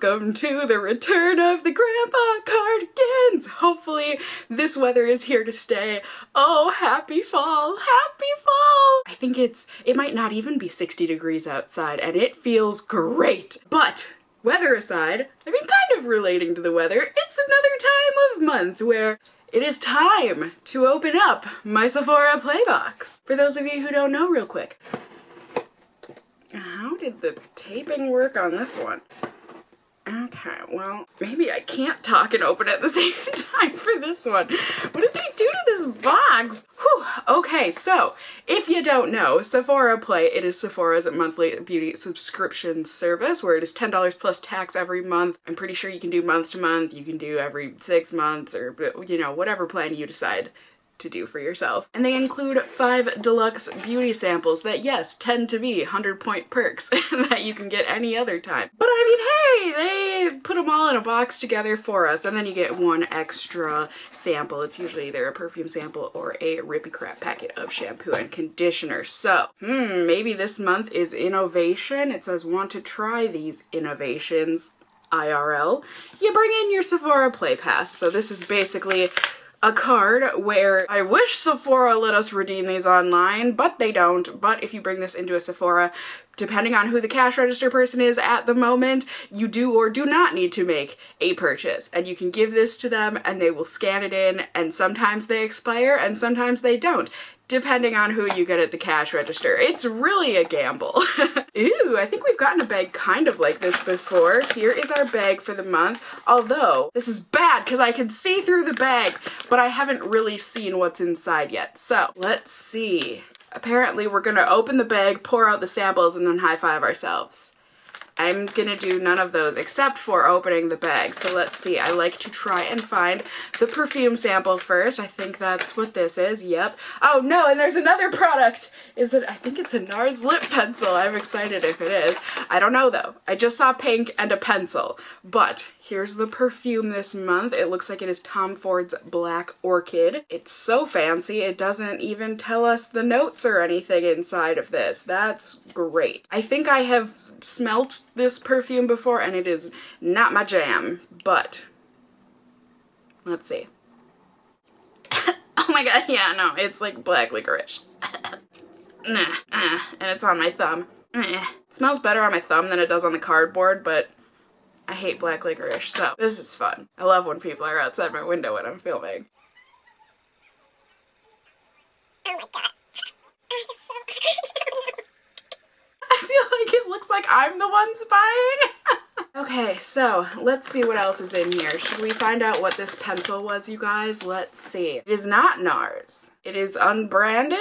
Welcome to the return of the grandpa cardigans. Hopefully this weather is here to stay. Oh, happy fall, happy fall. I think it might not even be 60 degrees outside and it feels great. But weather aside, I mean, kind of relating to the weather, it's another time of month where it is time to open up my Sephora Playbox. For those of you who don't know, real quick, how did the taping work on this one? Okay, well, maybe I can't talk and open at the same time for this one. What did they do to this box? Whew. Okay, so if you don't know, Sephora Play, it is Sephora's monthly beauty subscription service where it is $10 plus tax every month. I'm pretty sure you can do month to month, you can do every 6 months, or, you know, whatever plan you decide to do for yourself. And they include 5 deluxe beauty samples that, yes, tend to be 100-point perks that you can get any other time. But I mean, hey, they put them all in a box together for us, and then you get 1 extra sample. It's usually either a perfume sample or a rippy crap packet of shampoo and conditioner. So, maybe this month is innovation. It says want to try these innovations IRL. You bring in your Sephora Play Pass. So this is basically a card where I wish Sephora let us redeem these online, but they don't. But if you bring this into a Sephora, depending on who the cash register person is at the moment, you do or do not need to make a purchase. And you can give this to them and they will scan it in, and sometimes they expire and sometimes they don't, depending on who you get at the cash register. It's really a gamble. Ooh, I think we've gotten a bag kind of like this before. Here is our bag for the month. Although, this is bad because I can see through the bag, but I haven't really seen what's inside yet. So, let's see. Apparently, we're gonna open the bag, pour out the samples, and then high-five ourselves. I'm gonna do none of those except for opening the bag. So let's see. I like to try and find the perfume sample first. I think that's what this is. Yep. Oh no, and there's another product. Is it? I think it's a NARS lip pencil. I'm excited if it is. I don't know though. I just saw pink and a pencil. But here's the perfume this month. It looks like it is Tom Ford's Black Orchid. It's so fancy, it doesn't even tell us the notes or anything inside of this. That's great. I think I have smelt this perfume before and it is not my jam, but let's see. Oh my god, yeah, no, it's like black licorice. And it's on my thumb. It smells better on my thumb than it does on the cardboard, but I hate black licorice, so this is fun. I love when people are outside my window when I'm filming. Oh my god. I feel like it looks like I'm the one spying. Okay, so let's see what else is in here. Should we find out what this pencil was, you guys? Let's see. It is not NARS. It is unbranded.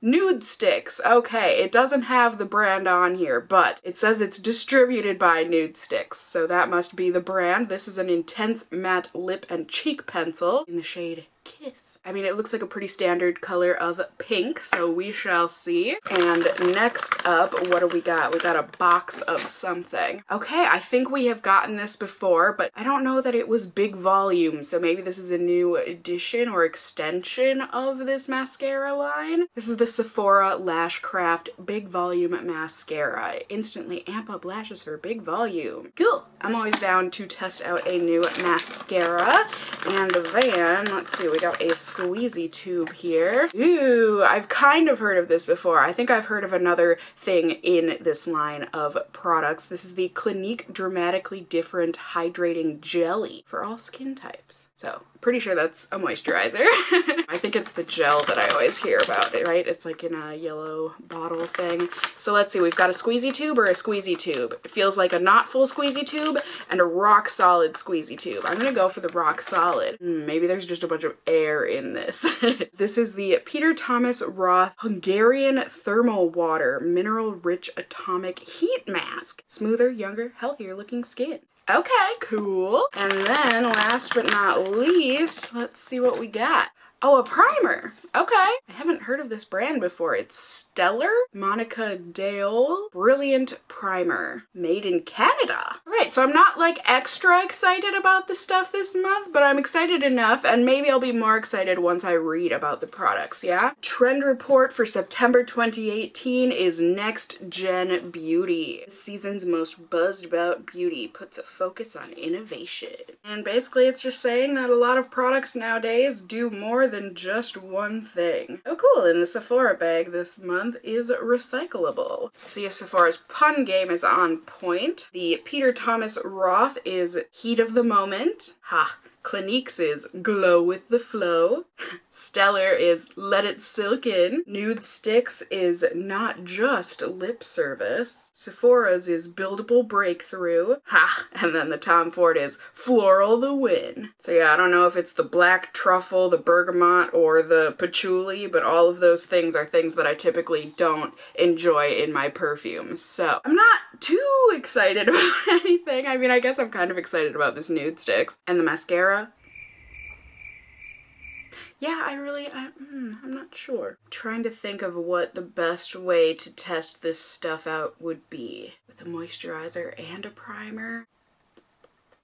Nude Sticks. Okay, it doesn't have the brand on here, but it says it's distributed by Nude Sticks, so that must be the brand. This is an intense matte lip and cheek pencil in the shade Kiss. I mean, it looks like a pretty standard color of pink, so we shall see. And next up, what do we got? We got a box of something. Okay, I think we have gotten this before, but I don't know that it was big volume, so maybe this is a new edition or extension of this mascara line. This is the Sephora Lash Craft Big Volume Mascara. Instantly amp up lashes for big volume. Cool! I'm always down to test out a new mascara. And then, let's see, we got a squeezy tube here. Ooh, I've kind of heard of this before. I think I've heard of another thing in this line of products. This is the Clinique Dramatically Different Hydrating Jelly for all skin types. So, pretty sure that's a moisturizer. I think it's the gel that I always hear about, right? It's like in a yellow bottle thing. So let's see, we've got a squeezy tube or a squeezy tube. It feels like a not full squeezy tube and a rock solid squeezy tube. I'm gonna go for the rock solid. Maybe there's just a bunch of air in this. This is the Peter Thomas Roth Hungarian Thermal Water Mineral Rich Atomic Heat Mask. Smoother, younger, healthier looking skin. Okay, cool. And then last but not least, let's see what we got. Oh, a primer. Okay. I haven't heard of this brand before. It's Stellar Monica Dale Brilliant Primer. Made in Canada. Right. right, so I'm not like extra excited about the stuff this month, but I'm excited enough, and maybe I'll be more excited once I read about the products, yeah? Trend report for September 2018 is Next Gen Beauty. This season's most buzzed about beauty puts a focus on innovation. And basically it's just saying that a lot of products nowadays do more than just one thing. Oh cool, and the Sephora bag this month is recyclable. Let's see if Sephora's pun game is on point. The Peter Thomas Roth is Heat of the Moment. Ha! Clinique's is Glow with the Flow. Stellar is Let It Silk In. Nude Sticks is Not Just Lip Service. Sephora's is Buildable Breakthrough. Ha! And then the Tom Ford is Floral the Win. So yeah, I don't know if it's the black truffle, the bergamot, or the patchouli, but all of those things are things that I typically don't enjoy in my perfumes. So I'm not too excited about anything. I mean, I guess I'm kind of excited about this Nude Sticks. And the mascara. Yeah, I'm not sure. I'm trying to think of what the best way to test this stuff out would be. With a moisturizer and a primer.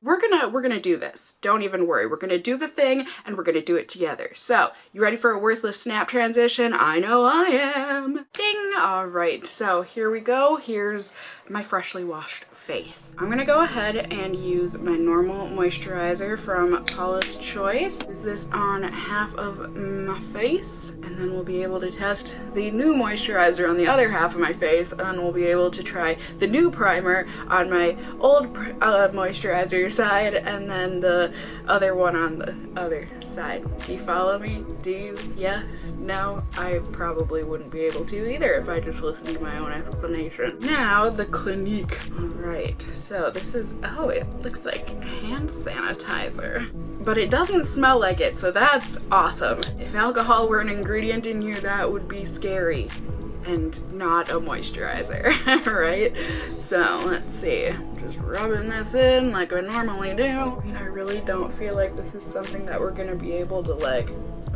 We're gonna do this. Don't even worry. We're gonna do the thing and we're gonna do it together. So, you ready for a worthless snap transition? I know I am. Ding! Alright, so here we go. Here's my freshly washed face. I'm gonna go ahead and use my normal moisturizer from Paula's Choice. Use this on half of my face, and then we'll be able to test the new moisturizer on the other half of my face, and then we'll be able to try the new primer on my old moisturizer side, and then the other one on the other side. Do you follow me? Do you? Yes? No? I probably wouldn't be able to either if I just listened to my own explanation. Now, the Clinique. Alright, so this is, oh, it looks like hand sanitizer. But it doesn't smell like it, so that's awesome. If alcohol were an ingredient in here, that would be scary. And not a moisturizer, right? So, let's see. Just rubbing this in like I normally do. I mean, I really don't feel like this is something that we're gonna be able to, like,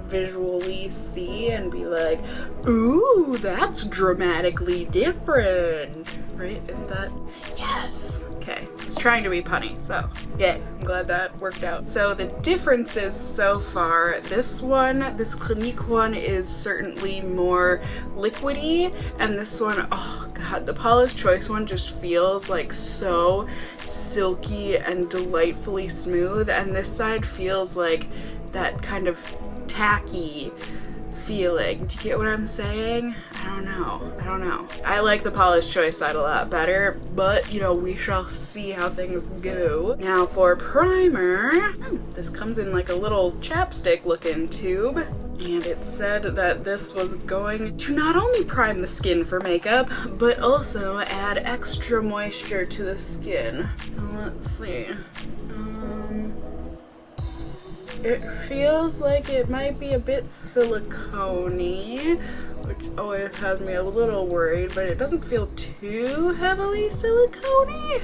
visually see and be like, ooh, that's dramatically different, right? Isn't that? Yes. Okay, I was trying to be punny, so yeah, I'm glad that worked out. So the differences so far, this Clinique one is certainly more liquidy, and this one, oh god, the Paula's Choice one just feels like so silky and delightfully smooth, and this side feels like that kind of tacky feeling. Do you get what I'm saying? I don't know. I like the Paula's Choice side a lot better, but you know, we shall see how things go. Now for primer, this comes in like a little chapstick looking tube, and it said that this was going to not only prime the skin for makeup, but also add extra moisture to the skin. So let's see. It feels like it might be a bit silicone-y, which always has me a little worried, but it doesn't feel too heavily silicone-y,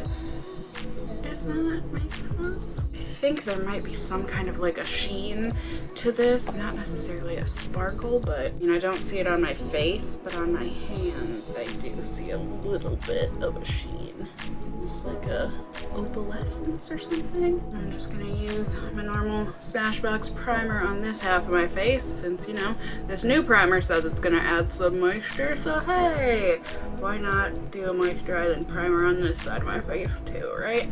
if that makes sense. I think there might be some kind of like a sheen to this, not necessarily a sparkle, but you know, I don't see it on my face, but on my hands I do see a little bit of a sheen. It's like a opalescence or something. I'm just gonna use my normal Smashbox primer on this half of my face, since, you know, this new primer says it's gonna add some moisture, so hey, why not do a moisturizing primer on this side of my face too, right?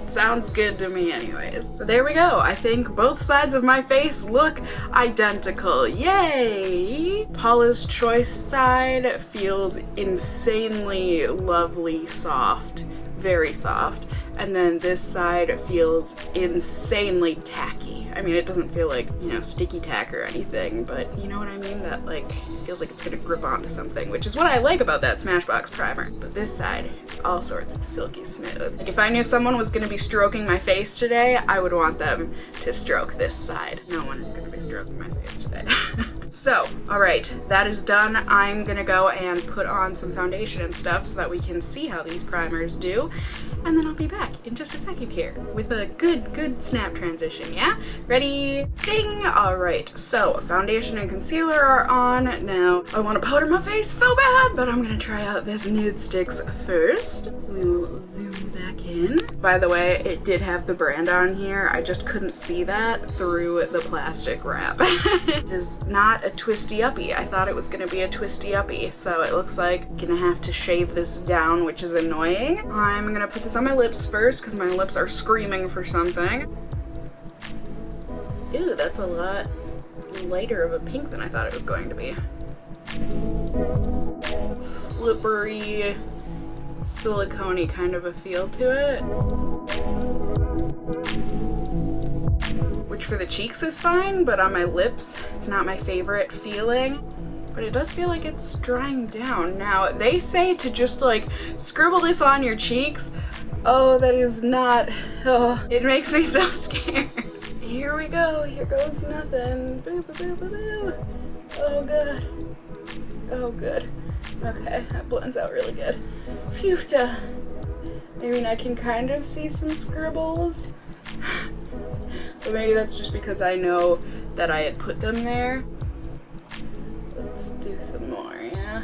Sounds good to me anyways. So there we go. I think both sides of my face look identical. Yay! Paula's Choice side feels insanely lovely soft. Very soft. And then this side feels insanely tacky. I mean, it doesn't feel like, you know, sticky tack or anything, but you know what I mean? That, like, feels like it's gonna grip onto something, which is what I like about that Smashbox primer. But this side is all sorts of silky smooth. Like, if I knew someone was gonna be stroking my face today, I would want them to stroke this side. No one is gonna be stroking my face today. So, alright, that is done. I'm gonna go and put on some foundation and stuff so that we can see how these primers do, and then I'll be back. back in just a second here with a good snap transition, yeah? Ready? Ding! Alright, so foundation and concealer are on. Now, I want to powder my face so bad, but I'm gonna try out this nude sticks first. So we will zoom back in. By the way, it did have the brand on here. I just couldn't see that through the plastic wrap. It is not a twisty uppy. I thought it was gonna be a twisty uppy, so it looks like I'm gonna have to shave this down, which is annoying. I'm gonna put this on my lips first because my lips are screaming for something. Ew, that's a lot lighter of a pink than I thought it was going to be. Slippery, silicone-y kind of a feel to it. Which for the cheeks is fine, but on my lips, it's not my favorite feeling. But it does feel like it's drying down. Now, they say to just like scribble this on your cheeks. Oh, that is not, oh, it makes me so scared. Here we go, here goes nothing. Boo, boo, boo, boo, boo. Oh, good. Oh, good. Okay, that blends out really good. Phew. I mean, I can kind of see some scribbles. But maybe that's just because I know that I had put them there. Let's do some more, yeah?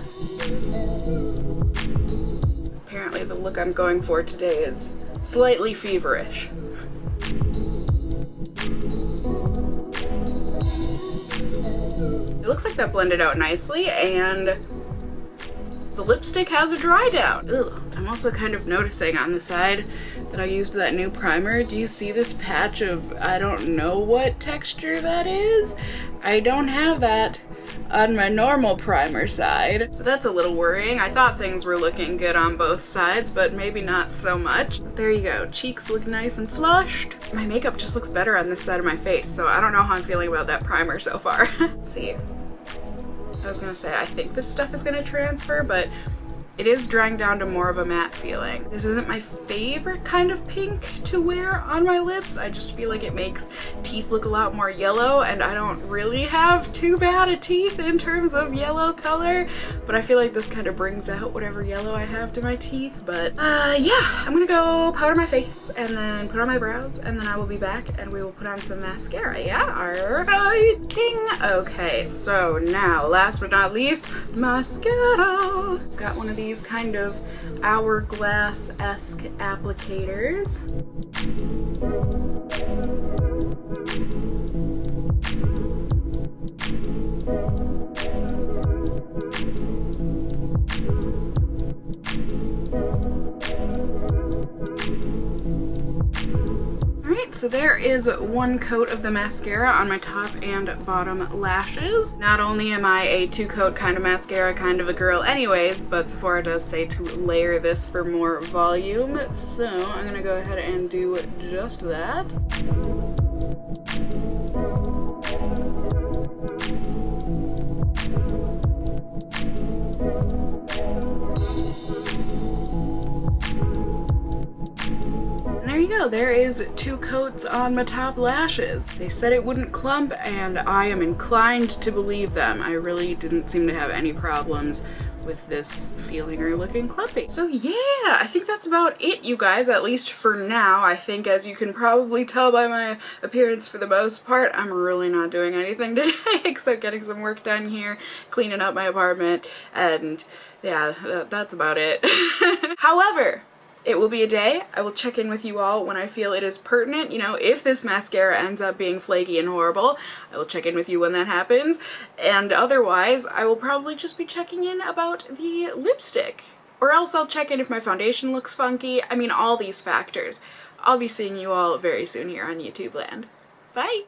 Apparently the look I'm going for today is slightly feverish. It looks like that blended out nicely, and the lipstick has a dry down. Ugh. I'm also kind of noticing on the side that I used that new primer. Do you see this patch of, I don't know what texture that is? I don't have that on my normal primer side. So that's a little worrying. I thought things were looking good on both sides, but maybe not so much. There you go. Cheeks look nice and flushed. My makeup just looks better on this side of my face, so I don't know how I'm feeling about that primer so far. Let's see. I was gonna say, I think this stuff is gonna transfer, but it is drying down to more of a matte feeling. This isn't my favorite kind of pink to wear on my lips. I just feel like it makes teeth look a lot more yellow, and I don't really have too bad a teeth in terms of yellow color, but I feel like this kind of brings out whatever yellow I have to my teeth. But yeah, I'm gonna go powder my face and then put on my brows, and then I will be back and we will put on some mascara, yeah? Alright, ding! Okay, so now, last but not least, mascara. It's got one of these kind of hourglass-esque applicators. Alright, so there is one coat of the mascara on my top and bottom lashes. Not only am I a two-coat kind of mascara kind of a girl anyways, but Sephora does say to layer this for more volume, so I'm gonna go ahead and do just that. There is two coats on my top lashes. They said it wouldn't clump, and I am inclined to believe them. I really didn't seem to have any problems with this feeling or looking clumpy. So yeah, I think that's about it, you guys, at least for now. I think, as you can probably tell by my appearance for the most part, I'm really not doing anything today except getting some work done here, cleaning up my apartment, and yeah, that's about it. However, it will be a day. I will check in with you all when I feel it is pertinent. You know, if this mascara ends up being flaky and horrible, I will check in with you when that happens. And otherwise, I will probably just be checking in about the lipstick. Or else I'll check in if my foundation looks funky. I mean, all these factors. I'll be seeing you all very soon here on YouTube land. Bye!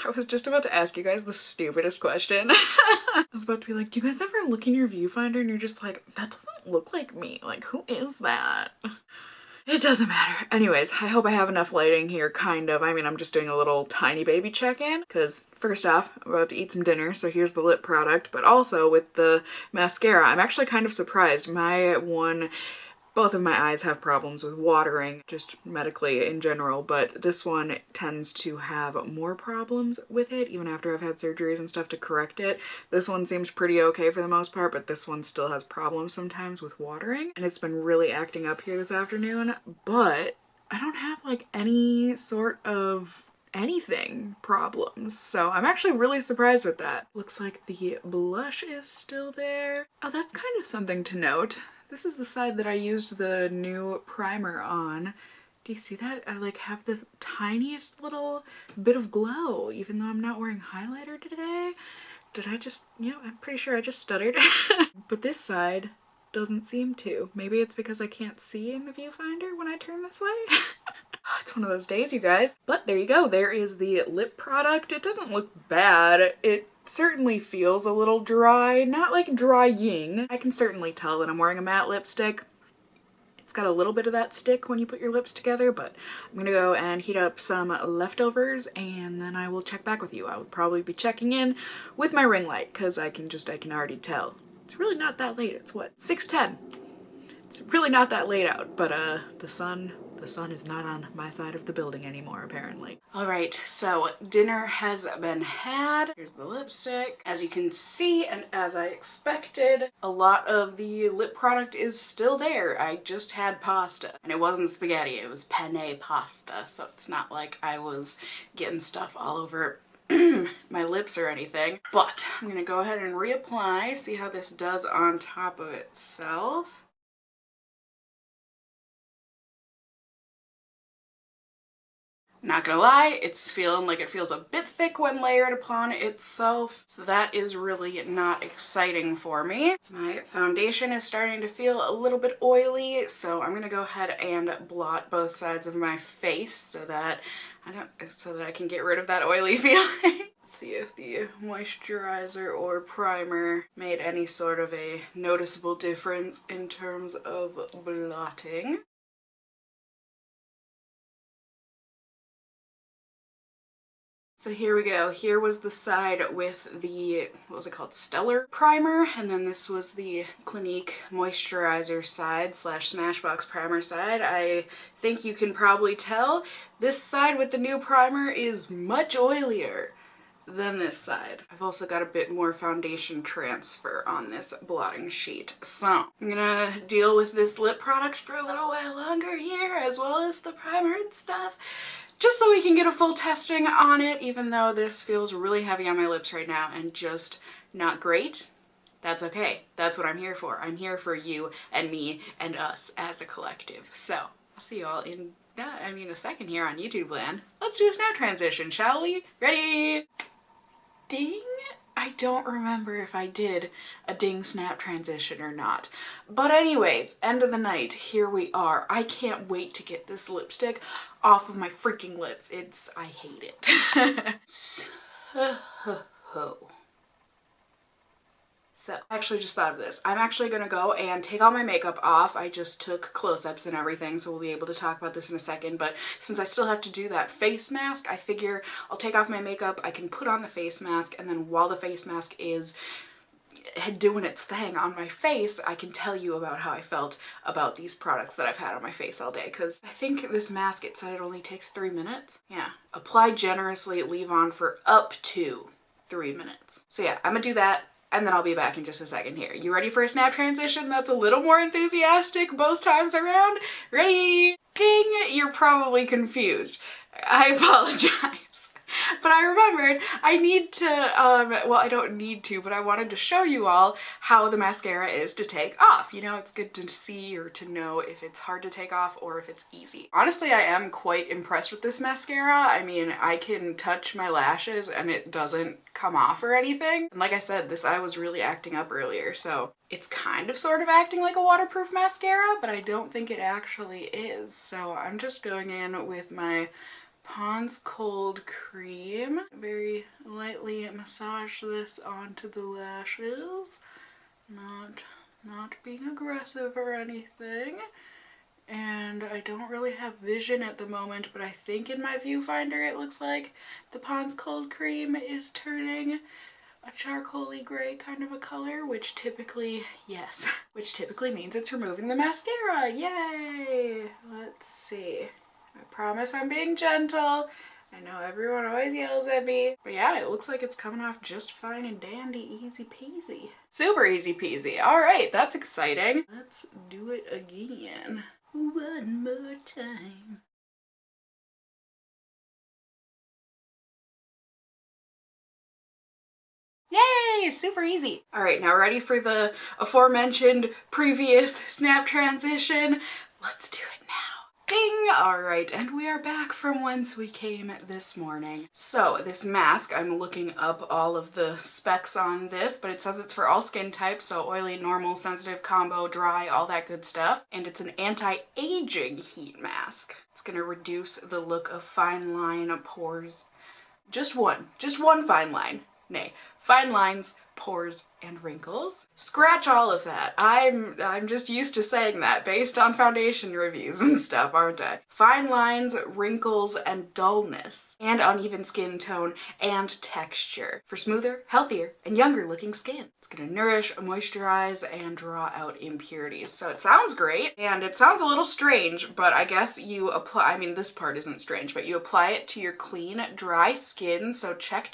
I was just about to ask you guys the stupidest question. I was about to be like, do you guys ever look in your viewfinder and you're just like, that doesn't look like me? Like, who is that? It doesn't matter. Anyways, I hope I have enough lighting here, kind of. I mean, I'm just doing a little tiny baby check-in, because first off, I'm about to eat some dinner, so here's the lip product, but also with the mascara, I'm actually kind of surprised. Both of my eyes have problems with watering, just medically in general, but this one tends to have more problems with it, even after I've had surgeries and stuff to correct it. This one seems pretty okay for the most part, but this one still has problems sometimes with watering, and it's been really acting up here this afternoon, but I don't have like any sort of anything problems, so I'm actually really surprised with that. Looks like the blush is still there. Oh, that's kind of something to note. This is the side that I used the new primer on. Do you see that? I like have the tiniest little bit of glow, even though I'm not wearing highlighter today. Did I just, I'm pretty sure I just stuttered. But this side doesn't seem to. Maybe it's because I can't see in the viewfinder when I turn this way. It's one of those days, you guys. But there you go. There is the lip product. It doesn't look bad. It certainly feels a little dry, not like drying. I can certainly tell that I'm wearing a matte lipstick. It's got a little bit of that stick when you put your lips together, but I'm gonna go and heat up some leftovers and then I will check back with you. I would probably be checking in with my ring light because I can already tell. It's really not that late. It's what, 6:10. It's really not that late out, but the sun is not on my side of the building anymore, apparently. All right, so dinner has been had. Here's the lipstick. As you can see, and as I expected, a lot of the lip product is still there. I just had pasta, and it wasn't spaghetti, it was penne pasta, so it's not like I was getting stuff all over my lips or anything. But I'm gonna go ahead and reapply, see how this does on top of itself. Not gonna lie, it's feeling like it feels a bit thick when layered upon itself, so that is really not exciting for me. My foundation is starting to feel a little bit oily, so I'm gonna go ahead and blot both sides of my face so that I can get rid of that oily feeling. See if the moisturizer or primer made any sort of a noticeable difference in terms of blotting. So here we go. Here was the side with the, what was it called, Stellar primer, and then this was the Clinique moisturizer side slash Smashbox primer side. I think you can probably tell this side with the new primer is much oilier than this side. I've also got a bit more foundation transfer on this blotting sheet. So I'm gonna deal with this lip product for a little while longer here, as well as the primer and stuff, just so we can get a full testing on it, even though this feels really heavy on my lips right now and just not great. That's okay. That's what I'm here for. I'm here for you and me and us as a collective. So I'll see you all in, a second here on YouTube land. Let's do a snap transition, shall we? Ready? Ding? I don't remember if I did a ding snap transition or not. But anyways, end of the night, here we are. I can't wait to get this lipstick off of my freaking lips. I hate it. So, I actually just thought of this. I'm actually gonna go and take all my makeup off. I just took close-ups and everything, so we'll be able to talk about this in a second, but since I still have to do that face mask, I figure I'll take off my makeup, I can put on the face mask, and then while the face mask is doing its thing on my face, I can tell you about how I felt about these products that I've had on my face all day, because I think this mask, it said it only takes 3 minutes. Yeah. Apply generously, leave on for up to 3 minutes. So yeah, I'm gonna do that, and then I'll be back in just a second here. You ready for a snap transition that's a little more enthusiastic both times around? Ready? Ding! You're probably confused. I apologize. But I remembered I need to, well, I don't need to, but I wanted to show you all how the mascara is to take off. You know, it's good to see or to know if it's hard to take off or if it's easy. Honestly, I am quite impressed with this mascara. I mean, I can touch my lashes and it doesn't come off or anything. And like I said, this eye was really acting up earlier, so it's kind of sort of acting like a waterproof mascara, but I don't think it actually is. So I'm just going in with my Pond's Cold Cream. Very lightly massage this onto the lashes. Not being aggressive or anything. And I don't really have vision at the moment, but I think in my viewfinder it looks like the Pond's Cold Cream is turning a charcoaly gray kind of a color, which typically, yes, which typically means it's removing the mascara. Yay! Let's see. I promise I'm being gentle. I know everyone always yells at me. But yeah, it looks like it's coming off just fine and dandy, easy peasy. Super easy peasy. All right, that's exciting. Let's do it again. One more time. Okay, super easy. All right, now ready for the aforementioned previous snap transition? Let's do it now. Ding! All right, and we are back from whence we came this morning. So this mask, I'm looking up all of the specs on this, but it says it's for all skin types, so oily, normal, sensitive, combo, dry, all that good stuff. And it's an anti-aging heat mask. It's gonna reduce the look of fine line pores. Just one fine line. Nay, fine lines, pores, and wrinkles. Scratch all of that. I'm just used to saying that based on foundation reviews and stuff, aren't I? Fine lines, wrinkles, and dullness, and uneven skin tone and texture for smoother, healthier, and younger looking skin. It's gonna nourish, moisturize, and draw out impurities. So it sounds great, and it sounds a little strange, but I guess you apply, I mean this part isn't strange, but you apply it to your clean, dry skin, so check.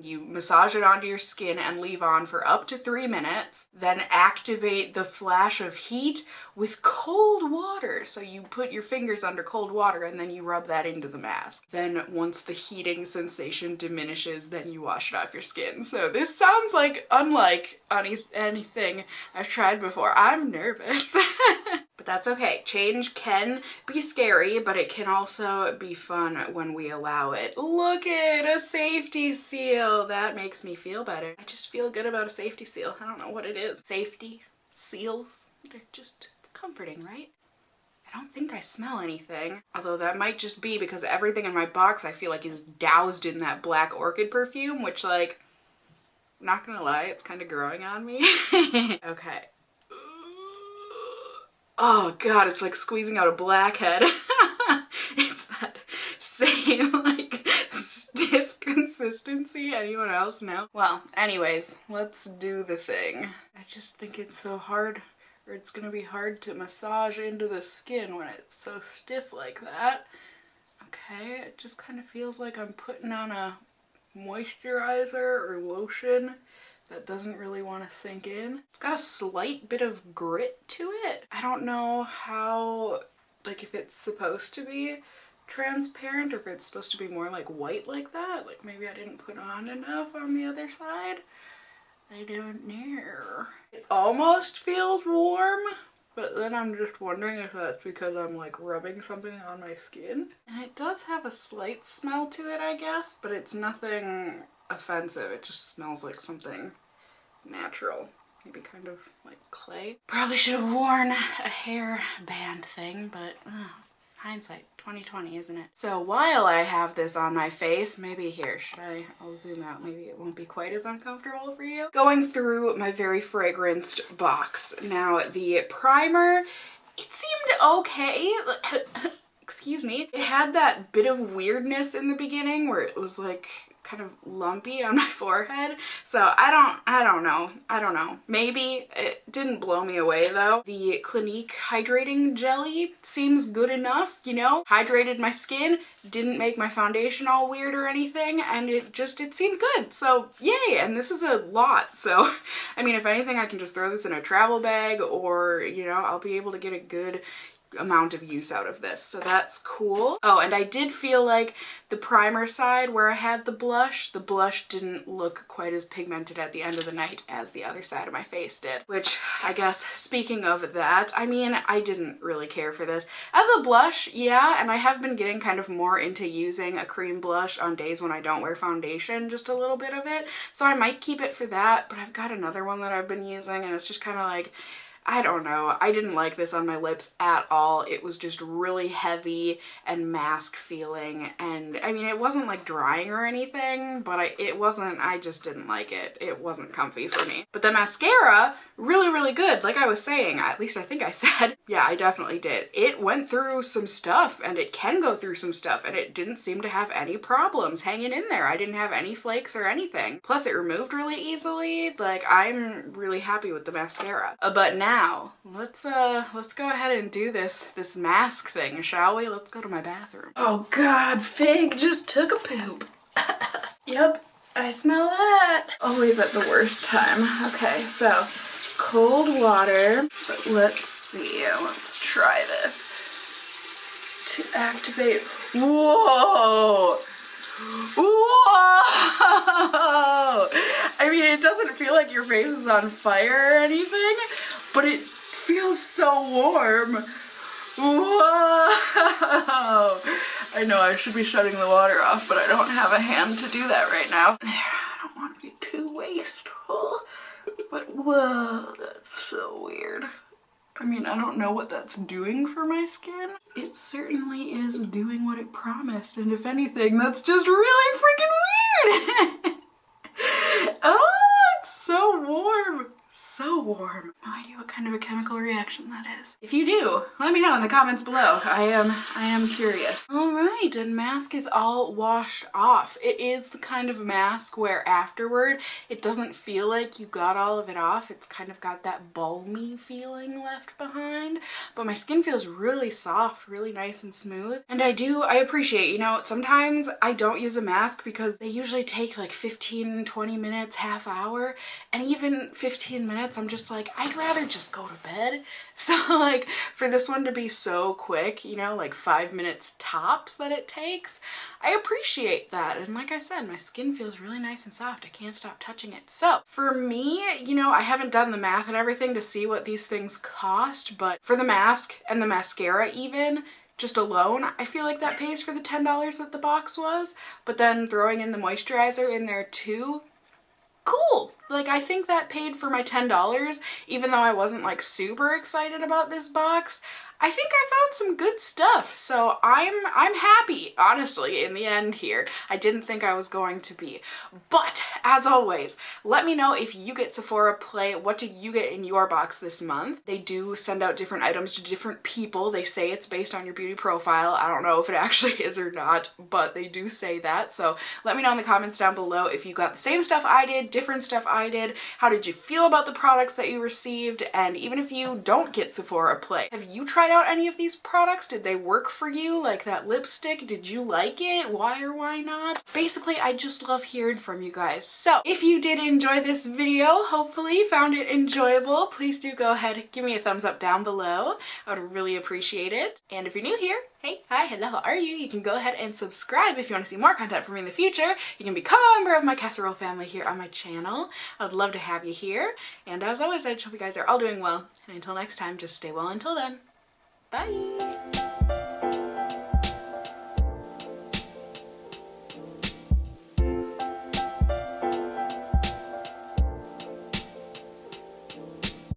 You massage it onto your skin and leave on for up to 3 minutes, then activate the flash of heat with cold water. So you put your fingers under cold water and then you rub that into the mask. Then once the heating sensation diminishes, then you wash it off your skin. So this sounds like unlike anything I've tried before. I'm nervous. But that's okay. Change can be scary, but it can also be fun when we allow it. Look at a safety seal. That makes me feel better. I just feel good about a safety seal. I don't know what it is. Safety seals. They're just comforting, right? I don't think I smell anything. Although that might just be because everything in my box I feel like is doused in that black orchid perfume, which, like, I'm not gonna lie, it's kind of growing on me. Okay. Oh god, it's like squeezing out a blackhead. It's that same, like, stiff consistency. Anyone else know? Well, anyways, let's do the thing. I just think it's so hard, or it's gonna be hard to massage into the skin when it's so stiff like that. Okay, it just kind of feels like I'm putting on a moisturizer or lotion that doesn't really want to sink in. It's got a slight bit of grit to it. I don't know how, like, if it's supposed to be transparent or if it's supposed to be more like white like that. Like maybe I didn't put on enough on the other side. I don't know. It almost feels warm, but then I'm just wondering if that's because I'm like rubbing something on my skin. And it does have a slight smell to it, I guess, but it's nothing offensive. It just smells like something natural. Maybe kind of like clay. Probably should have worn a hair band thing, but hindsight, 2020, isn't it? So while I have this on my face, maybe here, I'll zoom out, maybe it won't be quite as uncomfortable for you. Going through my very fragranced box. Now the primer, it seemed okay. Excuse me. It had that bit of weirdness in the beginning where it was like kind of lumpy on my forehead. So I don't know. Maybe it didn't blow me away though. The Clinique hydrating jelly seems good enough, you know? Hydrated my skin, didn't make my foundation all weird or anything, and it seemed good. So yay, and this is a lot. So I mean, if anything, I can just throw this in a travel bag, or, you know, I'll be able to get a good amount of use out of this, so that's cool. Oh, and I did feel like the primer side where I had the blush didn't look quite as pigmented at the end of the night as the other side of my face did, which I guess, speaking of that, I mean, I didn't really care for this. As a blush, yeah, and I have been getting kind of more into using a cream blush on days when I don't wear foundation, just a little bit of it, so I might keep it for that, but I've got another one that I've been using and it's just kind of like, I don't know, I didn't like this on my lips at all. It was just really heavy and mask feeling, and I mean, it wasn't like drying or anything, but I just didn't like it. It wasn't comfy for me. But the mascara, really, really good. Like I was saying, at least I think I said, yeah, I definitely did. It went through some stuff, and it can go through some stuff, and it didn't seem to have any problems hanging in there. I didn't have any flakes or anything. Plus it removed really easily. Like, I'm really happy with the mascara. But now, let's go ahead and do this mask thing, shall we? Let's go to my bathroom. Oh god, Fig just took a poop. Yep, I smell that. Always at the worst time. Okay, so cold water. But let's see, let's try this. To activate, whoa! Whoa! I I mean, it doesn't feel like your face is on fire or anything, but it feels so warm. Whoa! I know I should be shutting the water off, but I don't have a hand to do that right now. There, I don't want to be too wasteful, but whoa, that's so weird. I mean, I don't know what that's doing for my skin. It certainly is doing what it promised, and if anything, that's just really freaking weird! Oh, it's so warm. So warm. No idea what kind of a chemical reaction that is. If you do, let me know in the comments below. I am curious. All right, and mask is all washed off. It is the kind of mask where afterward it doesn't feel like you got all of it off. It's kind of got that balmy feeling left behind, but my skin feels really soft, really nice and smooth. And I appreciate, you know, sometimes I don't use a mask because they usually take like 15, 20 minutes, half hour, and even 15 minutes I'm just like, I'd rather just go to bed. So like for this one to be so quick, you know, like 5 minutes tops that it takes, I appreciate that. And like I said, my skin feels really nice and soft. I can't stop touching it. So for me, you know, I haven't done the math and everything to see what these things cost, but for the mask and the mascara even, just alone, I feel like that pays for the $10 that the box was. But then throwing in the moisturizer in there too, cool. Like, I think that paid for my $10, even though I wasn't like super excited about this box. I think I found some good stuff, so I'm happy, honestly, in the end here. I didn't think I was going to be. But, as always, let me know if you get Sephora Play. What did you get in your box this month? They do send out different items to different people. They say it's based on your beauty profile. I don't know if it actually is or not, but they do say that. So let me know in the comments down below if you got the same stuff I did, different stuff I did. How did you feel about the products that you received? And even if you don't get Sephora Play, have you tried out any of these products? Did they work for you? Like that lipstick, did you like it? Why or why not? Basically, I just love hearing from you guys. So if you did enjoy this video, hopefully found it enjoyable, please do go ahead, give me a thumbs up down below. I would really appreciate it. And if you're new here, hey, hi, hello, how are you? You can go ahead and subscribe if you want to see more content from me in the future. You can become a member of my casserole family here on my channel. I would love to have you here. And as always, I just hope you guys are all doing well. And until next time, just stay well until then. Bye!